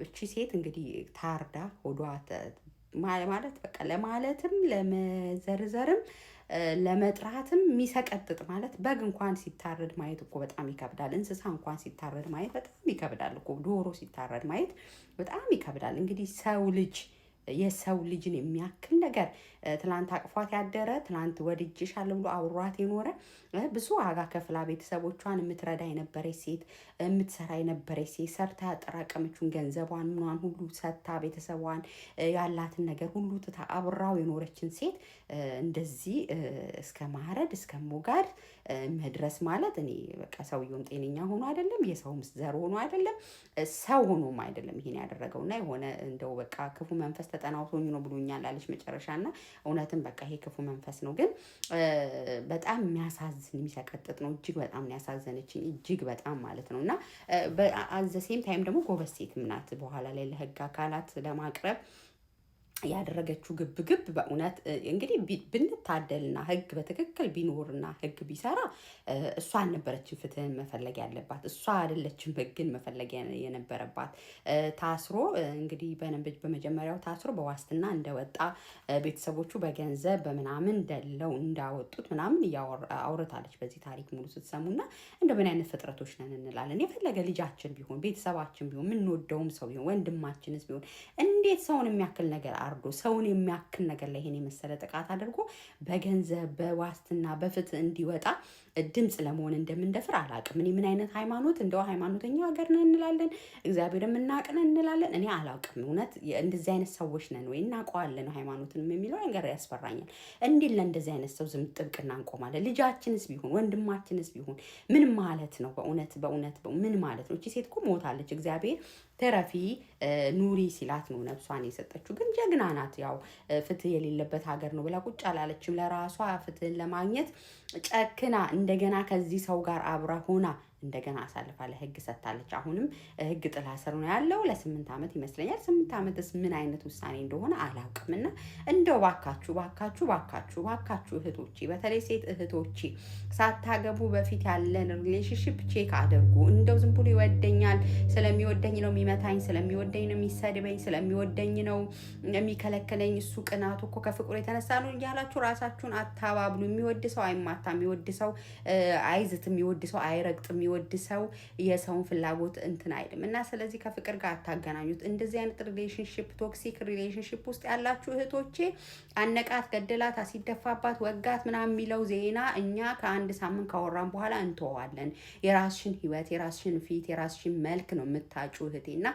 እቺ ሴት እንግዲህ ታርዳ ሆዷ ማለት በቃ ለማለትም ለመዘርዘርም ለመጥራትም የሚሰቀጥጥ ማለት በግ እንኳን ሲታረድ ማየት እኮ በጣም ይከብዳል። እንስሳ እንኳን ሲታረድ ማየት በጣም ይከብዳል እኮ ዶሮ ሲታረድ ማየት በጣም ይከብዳል። እንግዲህ ሰው ልጅ የሰው ልጅን የሚያክል ነገር ትላንት አቅፏት ያደረ ትላንት ወድጄሻለሁ ብሎ አብሯት የኖረ ብዙ ዋጋ ከፍላ ቤተሰቦቿን የምትረዳ የነበረች ሴት የምትሰራ የነበረች ሴት ሰርታ ያጠራቀመችውን ገንዘቧን ምኗን ሁሉ ሰጥታ ቤተሰቧን ያላትን ነገር ሁሉ ትታ አብራው የኖረችን ሴት እንደዚህ እስከ ማረድ እስከ ሞጋድ መድረስ ማለት እኔ በቃ ሰውየውም ጤነኛ ሆኖ አይደለም፣ የሰውም ዘር ሆኖ አይደለም፣ ሰው ሆኖም አይደለም ይሄን ያደረገውና የሆነ እንደው በቃ ክፉ መንፈስ ተጠናውቶኝ ነው ብሎኛል አለች መጨረሻ እና እውነትም በቃ ይሄ ክፉ መንፈስ ነው። ግን በጣም የሚያሳዝን የሚሰቀጥጥ ነው። እጅግ በጣም ያሳዘነችኝ እጅግ በጣም ማለት ነው። እና አዘሴም ታይም ደግሞ ጎበዝ ሴትም ናት። በኋላ ላይ ለህግ አካላት ለማቅረብ ያደረገችው ግብ በእውነት እንግዲህ ብንታደልና ህግ በትክክል ቢኖርና ህግ ቢሰራ እሷ አልነበረችም ፍትህን መፈለግ ያለባት፣ እሷ አይደለችም ህግን መፈለግ የነበረባት። ታስሮ እንግዲህ በመጀመሪያው ታስሮ በዋስትና እንደወጣ ቤተሰቦቹ በገንዘብ በምናምን ደለው እንዳወጡት ምናምን አውርታለች በዚህ ታሪክ ሙሉ ስትሰሙና እንደ ምን አይነት ፍጥረቶች ነን እንላለን። የፈለገ ልጃችን ቢሆን ቤተሰባችን ቢሆን የምንወደውም ሰው ቢሆን ወንድማችንስ ቢሆን እንዴት ሰውን የሚያክል ነገር አርዶ ሰውን የሚያክል ነገር ላይ ይሄን የመሰለ ጥቃት አድርጎ በገንዘብ በዋስትና በፍትህ እንዲወጣ ድምፅ ለመሆን እንደምንደፍር አላውቅም። እኔ ምን አይነት ሃይማኖት እንደው ሃይማኖተኛ ሀገር ነን እንላለን፣ እግዚአብሔር የምናውቅ ነን እንላለን። እኔ አላውቅም እውነት እንደዚህ አይነት ሰዎች ነን ወይ እናውቀዋለን ሃይማኖትንም የሚለው ነገር ያስፈራኛል። እንዲህ ለእንደዚህ አይነት ሰው ዝም ጥብቅና እንቆማለን? ልጃችንስ ቢሆን ወንድማችንስ ቢሆን ምን ማለት ነው? በእውነት ምን ማለት ነው? እቺ ሴት እኮ ሞታለች። እግዚአብሔር ተረፊ ኑሪ ሲላት ነው ነፍሷን የሰጠችው። ግን ጀግና ናት። ያው ፍትህ የሌለበት ሀገር ነው ብላ ቁጭ አላለችም። ለራሷ ፍትህን ለማግኘት ጨክና እንደገና ከዚህ ሰው ጋር አብራ ሆና እንደገና አሳልፋ ለህግ ሰጥታለች። አሁንም ህግ ጥላ ስር ነው ያለው ለ8 ዓመት ይመስለኛል። 8 ዓመትስ ምን አይነት ውሳኔ እንደሆነ አላውቅምና እንደው ባካችሁ እህቶቼ፣ በተለይ ሴት እህቶቼ ሳታገቡ በፊት ያለን ሪሌሽንሺፕ ቼክ አድርጉ። እንደው ዝም ብሎ ይወደኛል፣ ስለሚወደኝ ነው የሚመታኝ፣ ስለሚወደኝ ነው የሚሰድበኝ፣ ስለሚወደኝ ነው የሚከለክለኝ፣ እሱ ቅናቱ እኮ ከፍቅሩ የተነሳ ነው እያላችሁ ራሳችሁን አታባብሉ። የሚወድ ሰው አይማታም፣ የሚወድ ሰው አይዝትም፣ የሚወድ ሰው አይረግጥም፣ የሚወድ ሰው የሰውን ፍላጎት እንትን አይልም። እና ስለዚህ ከፍቅር ጋር አታገናኙት። እንደዚህ አይነት ሪሌሽንሺፕ ቶክሲክ ሪሌሽንሺፕ ውስጥ ያላችሁ እህቶቼ አነቃት፣ ገደላት፣ አሲደፋባት፣ ወጋት ምናምን የሚለው ዜና እኛ ከአንድ ሳምንት ካወራን በኋላ እንተዋለን። የራስሽን ህይወት፣ የራስሽን ፊት፣ የራስሽን መልክ ነው የምታጩ እህቴና